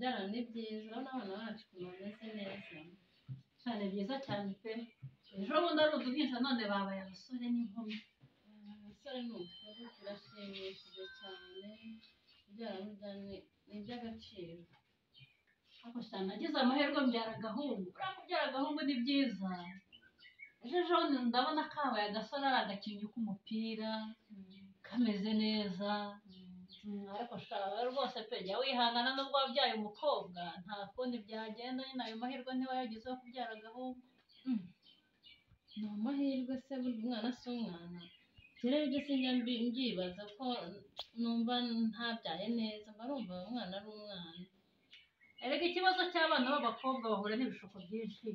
kubyara ni byiza n'abana bacu bameze neza cyane byiza cyane pe ejo bundi ari uduhinja none babaye abasore n'inkumi abasore ni ukuri birashimishije cyane kubyara burya ni iby'agaciro ariko cyane nagize amahirwe mbyara agahungu buriya kubyara agahungu ni byiza ejo ndabona kabaye agasore ari agakinnyi k'umupira kameze neza ariko shaka rwose pe jya wihangana nubwo wabyaye umukobwa nta kundi byagenda nyine ayo mahirwe ntiba yagizeho kubyara agahungu ni amahirwe se burya umwana si umwana rero ibyo sinjya mbyibaza ko numva ntabyaye neza mba numva umwana ari umwana erega ikibazo cy'abana b'abakobwa bahura n'ibishuko byinshi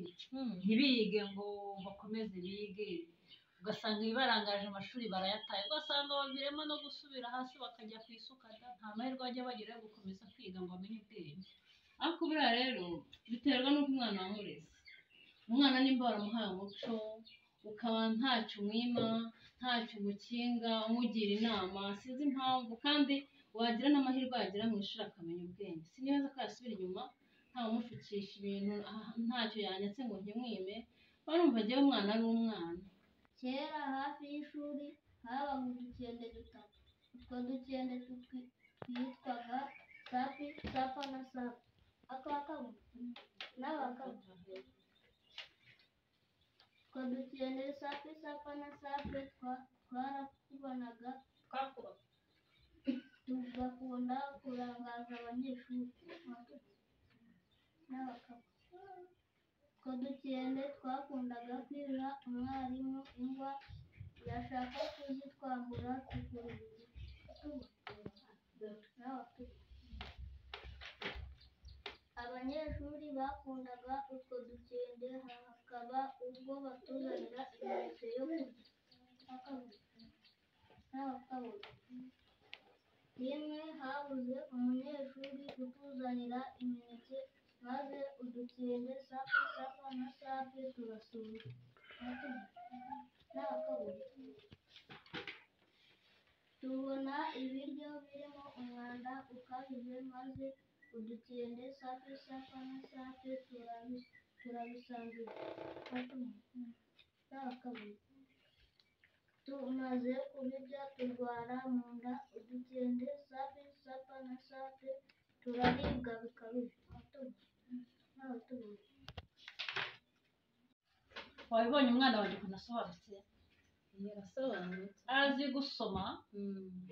ntibige ngo bakomeze bige ugasanga ibibarangaje amashuri barayataye ugasanga baviremo no gusubira hasi bakajya ku isuka nta mahirwe bajya bagira yo gukomeza kwiga ngo bamenye ubwenge ariko buriya rero biterwa n'uko umwana wamureze umwana nimba waramuhaye umuco ukaba ntacyo umwima ntacyo umukinga umugira inama sinzi impamvu kandi wagira n'amahirwe yagira mu ishuri akamenya ubwenge si neza ko yasubira inyuma ntawe umushukisha ibintu ntacyo yanyatse ngo ntimwime barumva agiye umwana ari umwana kera hafi y'ishuri habaga udukende dutatu utwo dukende twitwaga sapi sapa na sapa akabakabu n'abakabu utwo dukende sapi sapa na sape twarakubanaga tugakunda kurangaza abanyeshuri n'abakabu utwo dukende twakundaga kwirira umwarimu ingwa yashaka kuzitwambura abanyeshuri bakundaga utwo dukende hakaba ubwo batuzanira imineke yo kurya rimwe habuze umunyeshuri utuzanira imineke maze udukende sape sapa na sape turasura tubona ibiryo birimo umwanda ukabije maze udukende sape sapa na sape turabisangira tumaze kubirya turwara mu nda udukende sape sapa na sape turaribwa bikabije wabibonye umwana wanjye ukuntu asobanutse yarasobanutse azi gusoma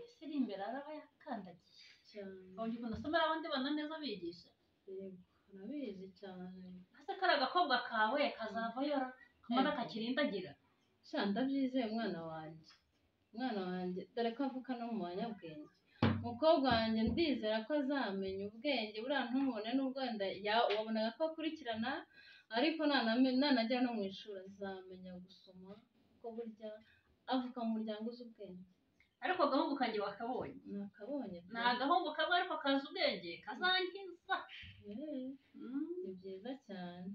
ese iri imbere araba yakandagiye wabonye ukuntu asomera abandi bana neza bigisha arabizi cyane ese kari agakobwa kawe kazavayo kamara kakirindagira sha ndabyizeye umwana wanjye dore ko avuka no mu banyabwenge umukobwa wanjye ndizera ko azamenya ubwenge buriya ntumubone n'ubwo wenda wabonaga ko akurikirana ariko nanajya no mu ishuri azamenya gusoma kuko burya avuka mu muryango uzi ubwenge ariko agahungu kanjye wakabonye nakabonye ni agahungu kamwe ariko kazi ubwenge kazangiza ni byiza cyane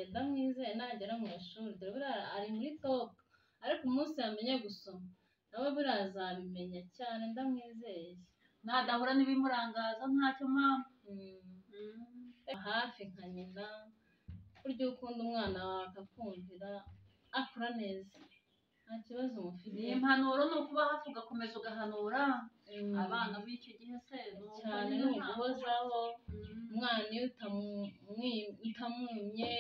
ndamwizeye nagera mu ishuri dore buriya ari muri top ariko umunsi yamenye gusoma nawe buriya azabimenya cyane ndamwizeye nadahura n'ibimurangaza ntacyo mpamvu hafi nka nyina burya ukunda umwana wawe akakumvira akura neza nta kibazo umufite impanuro ni ukuba hafi ugakomeza ugahanura abana b'icyo gihe se cyane ni uguhozaho umwana iyo utamwimye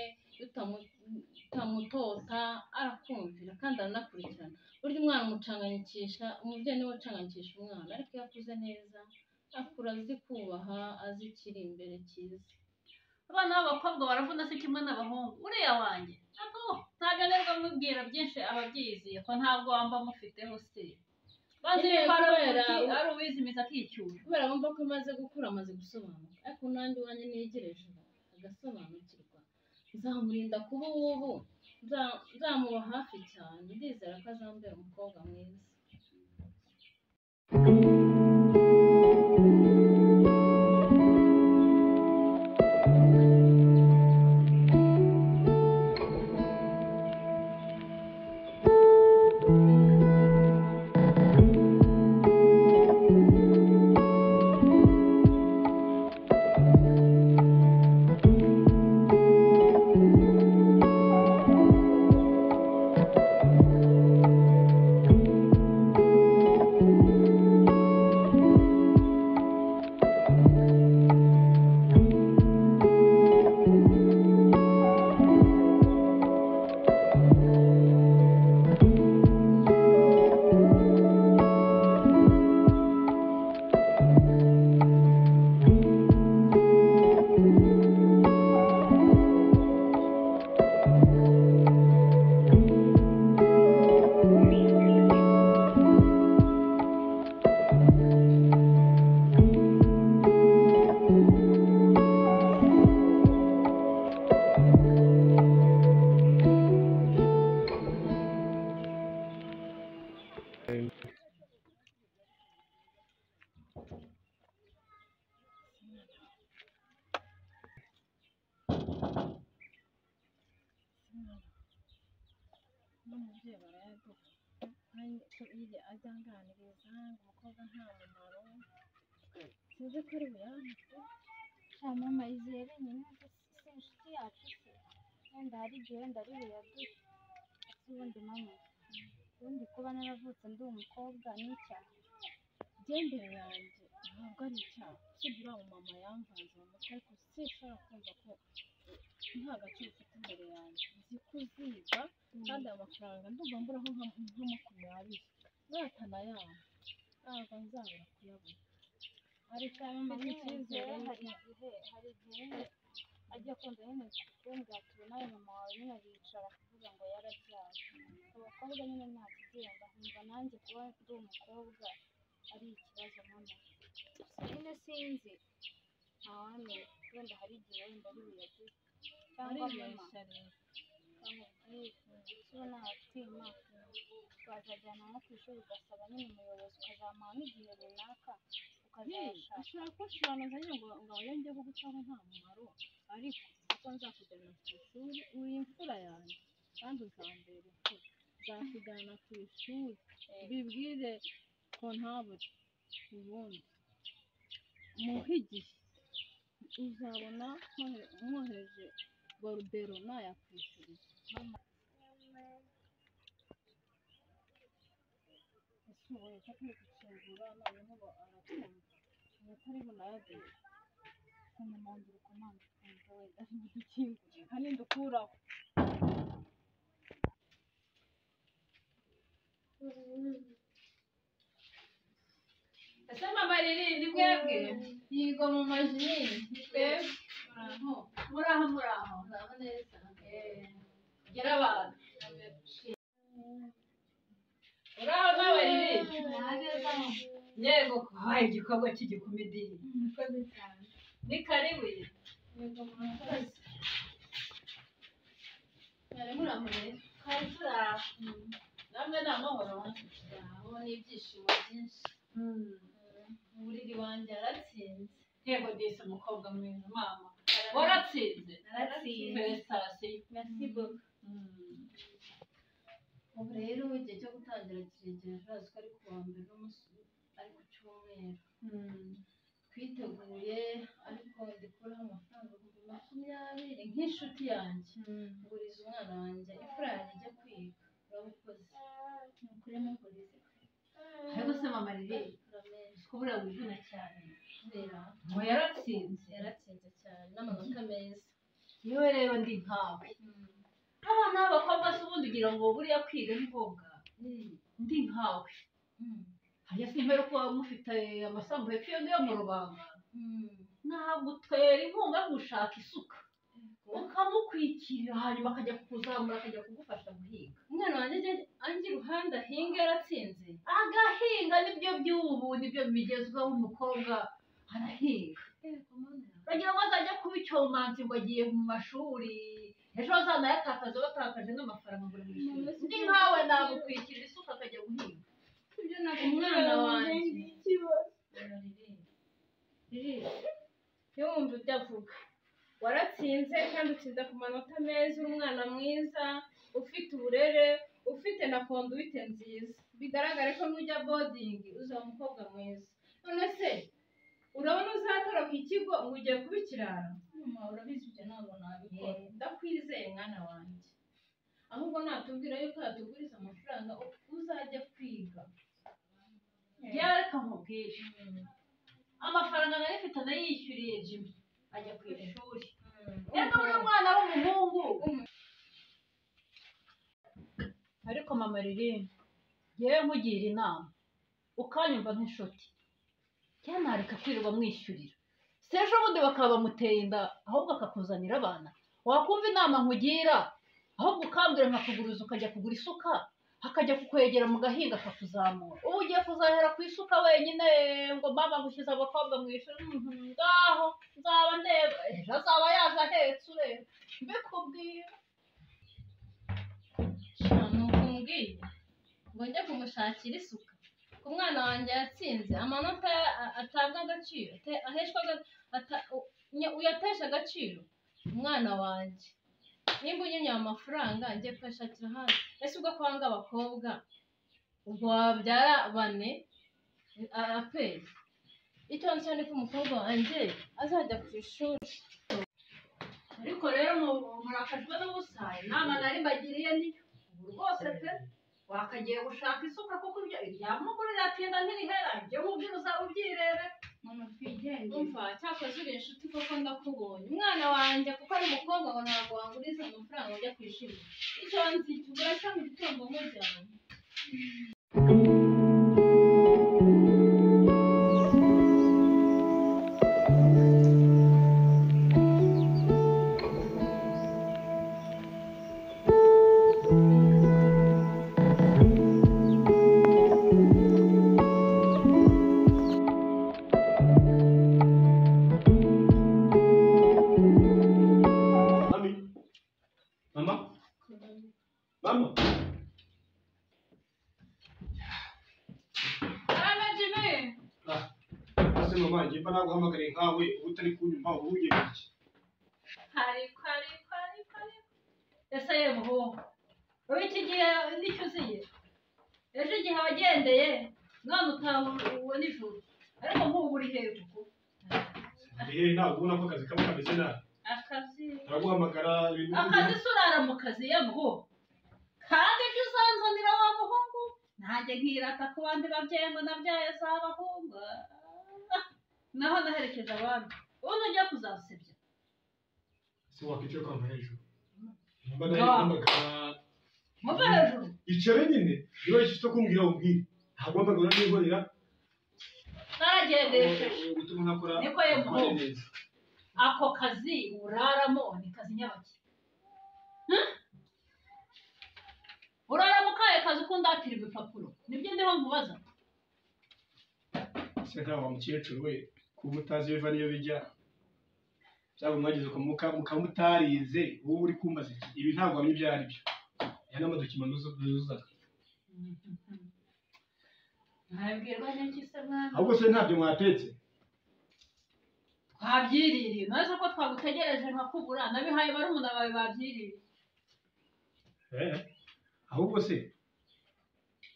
utamutota arakumvira kandi aranakurikirana burya umwana umucanganyikisha umubyeyi niwe ucanganyikisha umwana ariko iyo akuze neza akura azi kubaha azi ikiri imbere cyiza abana b'abakobwa baravuna se kimwe n'abahungu uriya wanjye ntabwo anerwa mubwira byinshi ababyiziye ko ntabwo wamba mufiteho se bazi yuko ari uwize imizi akicyura kubera bumva ko amaze gukura amaze gusobanuka ariko nanjye iwanjye niyegereje agasobanukirwa nzamurinda kuba ubu nzamuba hafi cyane ndizera ko azambera umukobwa mwiza n'umubyeyi barayaduha kandi ajya anganiriza ngo umukobwa nta mumaro sinzi ko ari buyampe sha mama izere nyine si inshuti yacu se wenda hari igihe wenda ari buyaduhe ese ubundi mama ubundi kuba naravutse ndi umukobwa ni icyaha igendere yanjye ntabwo ari icyaha usibye uriya mumama yamvanze mu mutwe ariko sinshobora kumva ko nta gaciro ufite imbere yanjye nzi ko uziga kandi ayo mafaranga ndumva mburaho nka 20 natanayampa ntabwo nzabura kuyabona ariko mama nyine njyewe hari igihe nyine ajya kumva nyine kumbwira ati nawe mama wawe nyine aricara akavuga ngo yarabyaye abakobwa nyine nta kigenda nkumva nanjye kuba ndi umukobwa ari ikibazo mama nyine sinzi ntawamenya wenda hari igihe wenda ari buyaduhe cyangwa mama kamubwire sibo ntatima twazajyana nko ku ishuri ugasaba nyine umuyobozi ukazamuha n'igihe runaka ukazashaka ashobora kunsobanuza nyine ngo wayongeye ko gutanga nta mumaro ariko uko nzakujyana ku ishuri uri imfura yanjye kandi uzambera imfura nzakujyana ku ishuri bibwire ko ntabure ubundi muhe igihe uzabona mwohereje borudero nayakwishyuriza ese ubu leta turi gukingura noneho ngo aratwumva atari bunayaduhe umumanzi ukomanga ukumva wenda ntidukingure kandi ndukuraho ese mama riri ni mwebwe yiga mu majini ni twebwe muraho muraho neza gira abantu uraho nawe riri yego habaye igikorwa cy'igikomedini murakoze cyane ni karibu yego murakoze mwari muraho rero kari turaho namwe ni amahoro aho n'ibyishimo byinshi uburiri wanjye yaratsinze yego disi umukobwa mwiza mama waratsinze naratsinze felicitasiyo merci beaucoup ubu rero igihe cyo gutangira kiregereje urazi ko ari kuwa mbere ari ku cyumweru twiteguye ariko ndikuraho amafaranga 20 nk'inshuti yanjye nguriza umwana wanjye imfura yanjye ijya kwiga urabukoze nukuri mugurize ariko se mama riri kubura wivuna cyane kubera ngo yaratsinze cyane n'amanota meza yewe rero ndi nkawe abana b'abakobwa se ubundi ugira ngo buriya kwiga ni ngombwa ndi nkawe hajya simpera ko waba mufite amasambu hepfo yo mu rubanga nagutera inkunga gushaka isuka ukamukwikirira hanyuma akajya kukuzamura akajya kugufasha guhinga umwana wanjye anjye iruhande ahinga yaratsinze agahinga nibyo by'ubu nibyo bigezweho umukobwa arahinga bagira ngo azajya kuba icyomanzi ngo agiye mu mashuri ejo azanayatakaza batakaje n'amafaranga ngo buri shuri ndi nkawe nagukwikirira isuka akajya guhinga ibyo ntabwo umwana wanjye iyo wumva ibyo avuga waratsinze kandi utsinze ku manota meza uri umwana mwiza ufite uburere ufite na conduite nziza bigaragare ko nujya boarding uzaba umukobwa mwiza none se urabona uzatoroka ikigo ngo ugiye kuba ikirara mama urabizi ibyo ntabwo nabikora ndakwizeye mwana wanjye ahubwo natubwira yuko yatuguriza amafaranga uzajya kwiga reka nkubwire amafaranga nari mfite nayishyuriye Jimmy ajya ku ishuri rero uri umwana w'umuhungu ariko mama riri yewe nkugira inama ukanyumva nk'inshuti cyane nareka kwirirwa mwishyurira se ejo bundi bakaba bamuteye inda ahubwo akakuzanira abana wakumva inama nkugira ahubwo ukambwira nkakuguriza ukajya kugura isuka akajya kukwegera mu gahinga akakuzamura ubu ugiye kuzahera ku isuka wenyine ngo mama ngushyize abakobwa mu ishuri ngaho nzaba ndeba ejo azaba yaje ahetse ureba mbikubwira nuko umbwiye ngo njye kumushakira isuka ku mwana wanjye yatsinze amanota atabwa agaciro uyatesha agaciro umwana wanjye nimba unyemye amafaranga njye kuyashakira ahandi. Ese ubwo kwanga abakobwa ubwo wabyara 4 apezi? Icyo nshya ni ko umukobwa wanjye azajya ku ishuri. ariko rero murakajwe n'ubusa, inama nari mbagiriye ni ubu rwose pe wakagiye gushaka isuka kuko ibyo iryamugore iratinda ntirihera, ibyo mubwira uzaba ubyirebe. mama twigenge. Umva cyakoze uri inshuti koko ndakubonye. Umwana wanjye kuko ari umukobwa ngo ntabwo wanguriza amafaranga ujya ku ishuri. Icyo nzi tugura cyo mu gitondo mujyana. Mama. Jimmy. Ase mama njye mba naguhamagariye nkawe utari kunyumva ubu ugiye iki? Kari. Ese yebo. Wowe iki gihe nicyo uziye. Ejo igihe wagendeye none utahuwe nijoro. Ariko nk'ubu uri hejuru. Ntabwo ubona ko akazi kaba kameze nabi. Akazi. Araguhamagara ibintu. Akazi surara mu kazi yebo. Kandi ibyo uzanzanira wa muhungu nanjye nkirata ku bandi babyeyi ngo nabyaye z'abahungu. Naho naherekeza abandi. Ubu nujya kuzasebya. Se wakicyo kwa hejuru. Mba nahamagara. Muve hejuru. Icare nyine. Niba ifite kumbwira ubwire. Ntabwo mbagura n'ihorera. Naragendesheje. Gutuma nakora. Niko yebo. Ako kazi uraramo ni kazi nyabaki. Uraramo kaye kazi kundatira ibipapuro. Nibyo ndiho nkubaza. Se nta wa mukecuru we kuba utazi biva niyo bijya. Cyangwa mwagize mukamutarize wowe uri kumbaza iki? Ibi ntabwo wamye byari byo. Ya n'amadokima nuzuzaga. Ntabwirwa n'iki se mwana? Ahubwo se ntabyo mwatetse. Twabyiririye. Nazo ko twagutegereje nkakubura nabihaye barumuna bawe babyiririye. Ahubwo se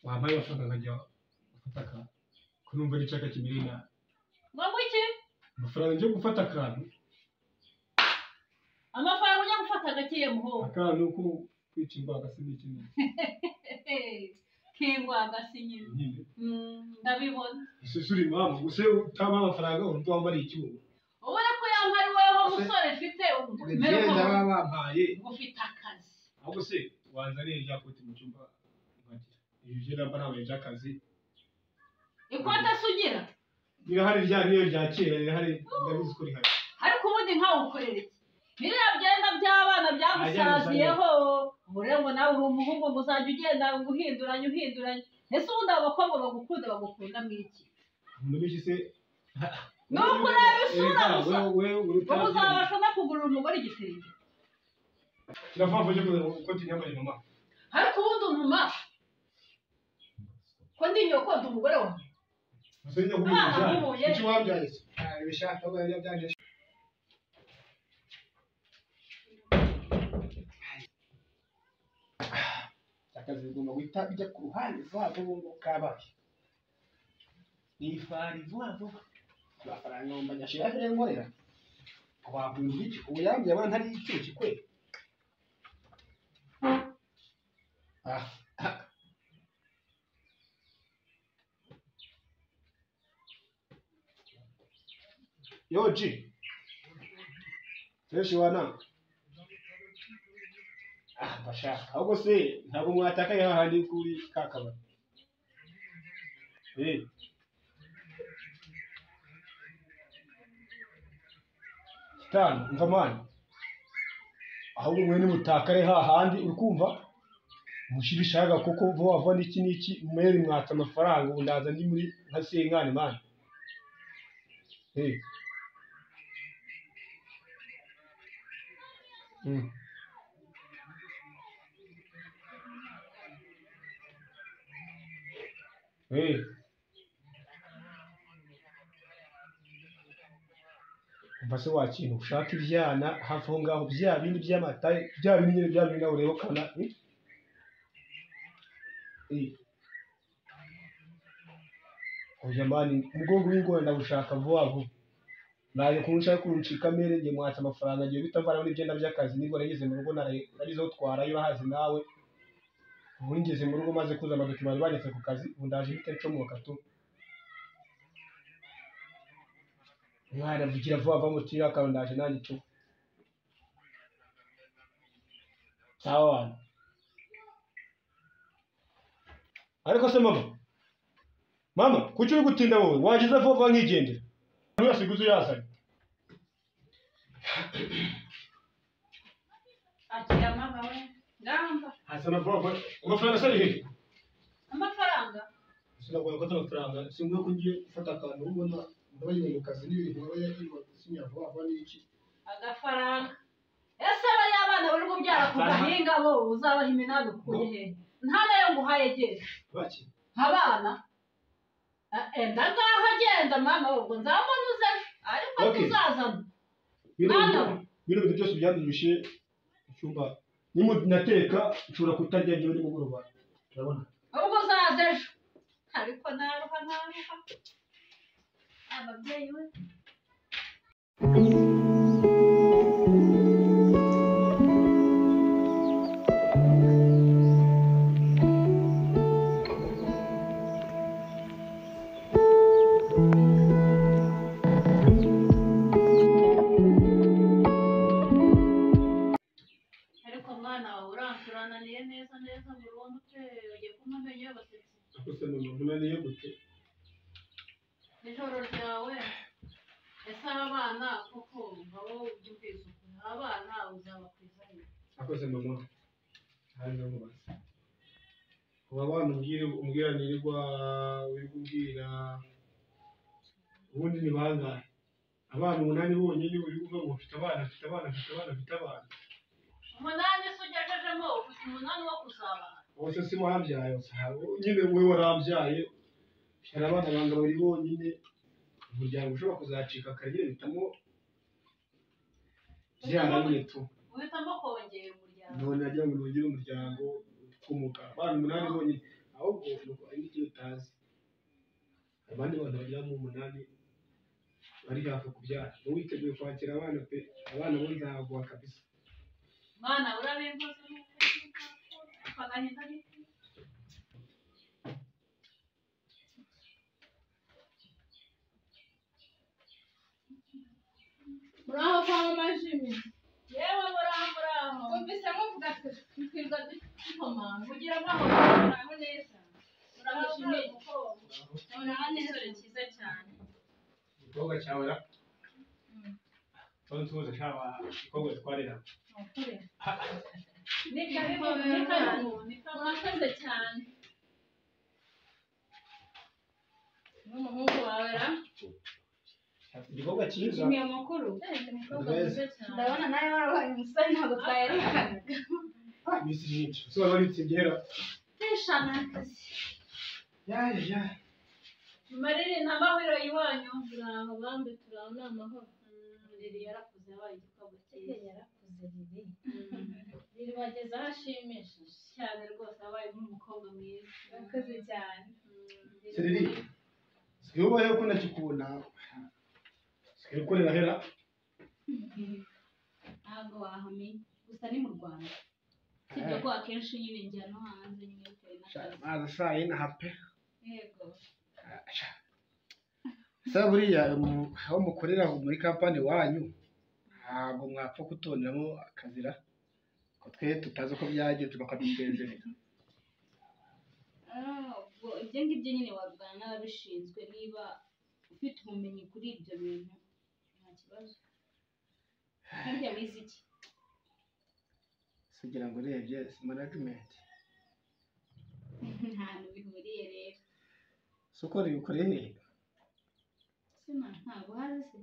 wampaye amafaranga nkajya gufata akantu ko numva n'icaka kimiri nabi. Ngo iki? Amafaranga njye gufata akantu. Amafaranga ujya gufata agakiye muho. Akantu ko kwica imbaga se n'ikindi. Kingwaga sinyine. Ndabibona. Isuri mama guse utama amafaranga urumva wambari icyuho. Ubona ko yampari weho musore mfite Ngenda bampaye. Ufite akazi. Ahubwo se wanzaniye rya koti mu cyumba nkagira. Ibi byo namba nawe y'akazi. Ikota sugira. Birahari rya niyo rya kera rirahari ndabizi ko rihari. Ariko ubundi nkawe ukorera iki? Biriya byenda by'abana byagusaziyeho. Urengo nawe uri umuhungu muzajya ugenda guhinduranya. Ese ubundi abakobwa bagukunda mwiki? Ndabishye se Nuko ureba isura gusa. Wewe uzabasha no kugurira umugore igitenge. Kiravavuye ko tinyambare mama. Ariko ubundi untuma. Ko ndi nyoko ndi umugore wawe. Musenya kubijya. Icyo wabyaye se. Bishaka ko yabyanje. Akazi gomba guhita bijya ku ruhande vuba vuba kabaye. Ni fari vuba vuba. Amafaranga ngomba nyashira he nkorera. Wakwumva iki? Ubu yambye abana ntari icyuki kwe. Yoji. Fresh wana. Bashaka. Ahubwo se ntabwo mwatakaye hahandi kuri kakabari. Kitano umva mwana. Ahubwo mwe ni mutakare hahandi urikumva? Mushirishaga kuko vuba vuba n'iki mwere mwatsa amafaranga ubu ndaza ndi muri nka senkane mwana. se wakintu ushaka ibyana hafi aho ngaho bya bindi by'amata bya bindi nyine bya bindi nawe ureba ukabona oya mani umugongo w'ingona ndawushaka vuba vuba naje kunshaka kuncika mere ngiye mwatsa amafaranga agiye guhita mvanaho n'ibyenda by'akazi nibwo nageze mu rugo narizeho twarayo urahazi nawe ubu ngeze mu rugo maze kuza amadokima banyetse ku kazi ubu ndaje bite ncomoka tu mwana vugira vuba vuba mutira akawe ndaje nanjye tu sawa ariko se mama kuki uri gutinda wowe wagize vuba vuba nkigendera ntuyasiguze uyazanye akira mama we ngamba hasana vuba vuba amafaranga se ari hehe amafaranga sinagomba gufata amafaranga singuye ko ngiye gufata akantu ubona ndabagiwe mu kazi n'ibintu aba yagiye sinya vuba vuba n'iki agafaranga ese bariya abana bari kubyara ku gahinga bo uzabaha iminani ukuye he nta nayo nguhaye genda baki abana enda ngaho agenda mama ubwo nzabona uze ariko tuzazana bino bintu byose byandurushe icyumba nateka nshobora kutarya njyewe nimugoroba urabona ubwo uzaza ejo ariko naruha ababyeyi we neza burundu pe ugiye kumpa amenyo y'abasetsi akose mu munani gute ijoro ryawe ese abana koko ngabo ubyumvise abana uzabakwizayo akose mama hanze mubaza uba abana umbwira nirirwa uri kubwira ubundi ni bangahe abana 8 bonyine uri kuvuga ngo mfite abana umunani se ugejejemo ufite umunani wo kuzabana bose si wabyaye nyine wowe warabyaye hari abana banga bari bonyine umuryango ushobora kuzacika akagira bitamo byana nyine tu uhitamo kongera umuryango none nagira ngo nongere umuryango kumuka abana 8 bonyine ahubwo nuko ari icyo utazi abandi bantu bagira mu 8 bari hafi kubyara witeguye kwakira abana pe abana bo nzaguha kabisa mwana urabimvuze pagahinda n'iki muraho kwa mama Jimmy yewe muraho twumvise muvuga twirwa dukomanga kugira amahoro muraho neza murabishimiye muraho neza cyiza cyane ikiboga cyawe ra tuzi shaba ikiboga twarira ukuri murakoze cyane n'umuhungu wawe ra ikiboga cyiza Jimmy amakuru ndabona nawe warabaye umusore ntabwo twayerekanaga misi nyinshi so waritsigera teshana akazi ya mariri nta mahwiro iwanyu turaho bambe turaho ni amahoro riri yarakuze yabaye igikobwa cyiza yarakuze riri bageze aho ashimishije cyane rwose yabaye nk'umukobwa mwiza yakoze cyane Seriri siyo bayo ko nakikubona siyo ukorera hera ntabwo wahamenya gusa ni mu Rwanda sibyo ko akenshi nyine njya no hanze nyine bitewe n'akazi maza saa yine hape yego sa buriya aho mukorera muri kampani wanyu ntabwo mwapfa kutonderamo akazira ko twe tutazi uko byagenze bakadusezerera ibyo ngibyo nyine wabwana n'ababishinzwe niba ufite ubumenyi kuri ibyo bintu nta kibazo harya wize iki kugira ngo urebye management ntahantu bihuriye rero soko ribikoreye sima ntabwo hazi se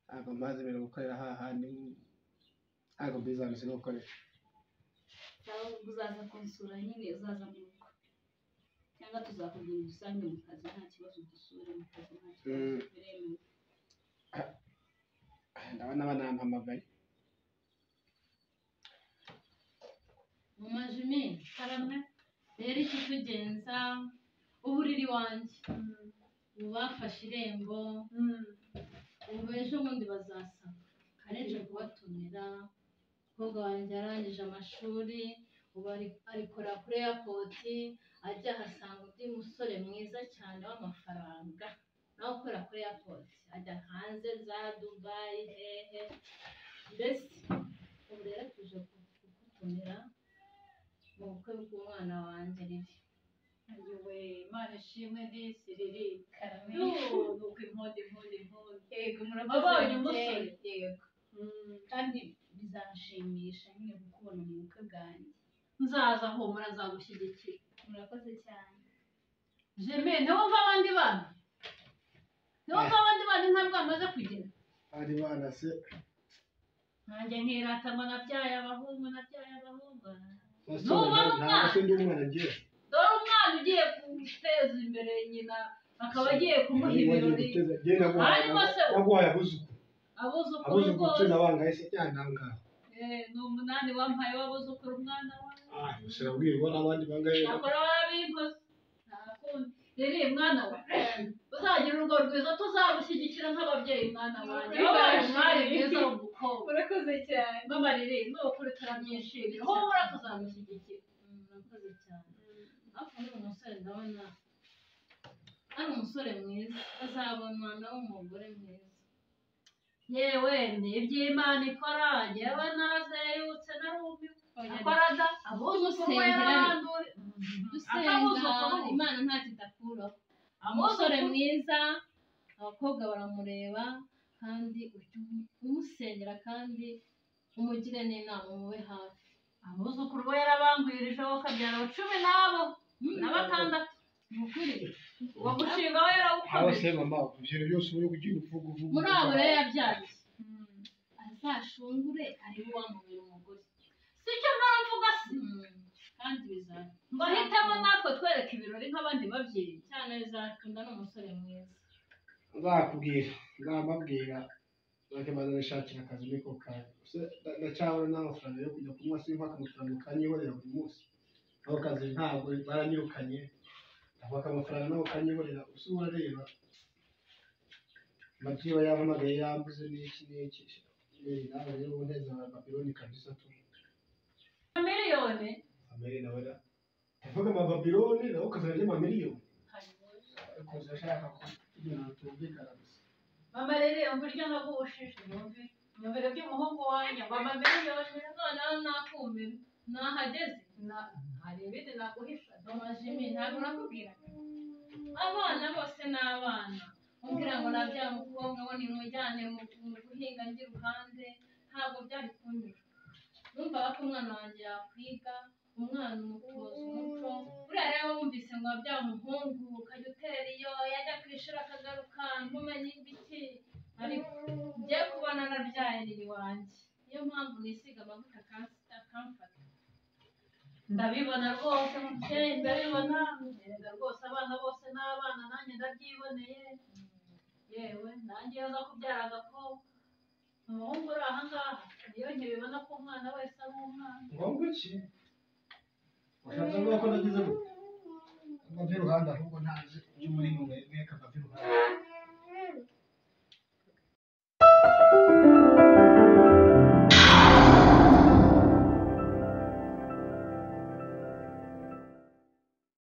ntabwo maze mbere gukorera hahandi ntabwo bizameze no gukoresha uzaza kunsura nyine uzaza mu rugo cyangwa tuzakubwira udusange mu kazi nta kibazo udusure mu kazi nta kibazo biremewe ndabona banampamagaye. mama Jimmy karame rero ikitugenza uburiri wanjye ubu bafashe irembo ubu ejo bundi bazasaba kareje kubatumira umukobwa wanjye yarangije amashuri ubu arikora kuri airport ajya ahasanga undi musore mwiza cyane w'amafaranga nawe ukora kuri airport ajya hanze za Dubai hehe mbese ubu rero tuje kugutumira mu bukwe bw'umwana wanjye Riri. ayiwe Imana ishimwe disi Riri Karame. nuko impundu Yego wabonye umusore yego kandi bizanshimisha nyine kukubona mu bukwe bwanjye. nzaza humura nzagushyigikira. Murakoze cyane. Jimmy ntiwumva abandi bana ntabwo bamaze kugera Ari bana se nanjye nkirata ngo nabyaye abahungu ntabwo ndi umwana ngiye. dore umwana ugiye guteza imbere nyina akaba agiye kumuha ibirori hanyuma se waguhaye abuzukuru abuzukuru rwose nabangaye se byantangaha. ni umunani wampaye w'abuzukuru umwana wawe sinabwirwa n'abandi bangaye. nakora warabimpoze ntakundi rero mwana we uzagira urugo rwiza tuzagushyigikira nk'ababyeyi mwana wanjye wabaye umwari mwiza w'umukobwa. Murakoze cyane. mama riri nukuri turabyishimira humura tuzamushyigikira. Murakoze cyane. Hafi n'uyu musore ndabona ari umusore mwiza azabona n'umugore mwiza. yewe ni iby'Imana ikora njyewe narazeyutse narumiwe akora da abuzukuru we yarandure Dusenga Imana nta kidakuraho. Umusore mwiza abakobwa baramureba kandi umusengera kandi umugire n'inama umube hafi. abuzukuru we yarabangwirije bakabyara 10 na batandatu Ni ukuri uwo mushinga we yarawukomeje. mama ibyo byose uri kugira uvuga muri abo rero yabyaye azashungure ariwe wamubera umugore. sicyo mvuga se kandi bizaba ngo ahitemo natwe twereka ibirori nk'abandi babyeyi cyane bizakunda n'umusore mwiza. nzakubwira nzababwira bakemaze nishakira akazi niko kawe ndacyabona n'amafaranga yo kujya kunywa simpaka amafaranga ukanyihorera buri munsi aho kazi ntabwo baranyirukanye ndakwaka amafaranga nawe ukanyihorera usa urareba amatiyo yampamagaye yambuze n'iki nawe rero unteza amababironi kabisa tu miliyoni amere nawe ndavuga amababironi nawe ukazajya amamiliyoni ariko uzashaka ko kugira ngo tumvikana gusa. mama rero uburyo nagushije nyumvire by'umuhungu wanjye ngo amamiliyoni noneho nakumira nahageze hari ibindi naguhisha. mama Jimmy ntabwo nakubwiraga abana bose ni abana umbwira ngo nabyara umukobwa ngo nimujyane mu guhinga njye iruhande ntabwo byari kunyura. numvaga ko umwana wanjye yakwiga umwana umutoza umuco buriya rero wumvise ngo wabyaye umuhungu ukajya utera iyo yajya ku ishuri akagaruka ntumenye ibiki ariko ngiye kubona nabyaye Riri wanjye niyo mpamvu nisiga amavuta akamfata. ndabibona rwose mubyeyi ndabibona ngenga rwose abana bose n'abana nanjye ndabyiboneye yewe nanjye iyo nza kubyara agakobwa umuhungu uri aha ngaha niyo nkibibona ko umwana wese ari umwana. ngombwa iki washatse avuga ko nagize amave iruhande ahubwo ntazi ibyo muri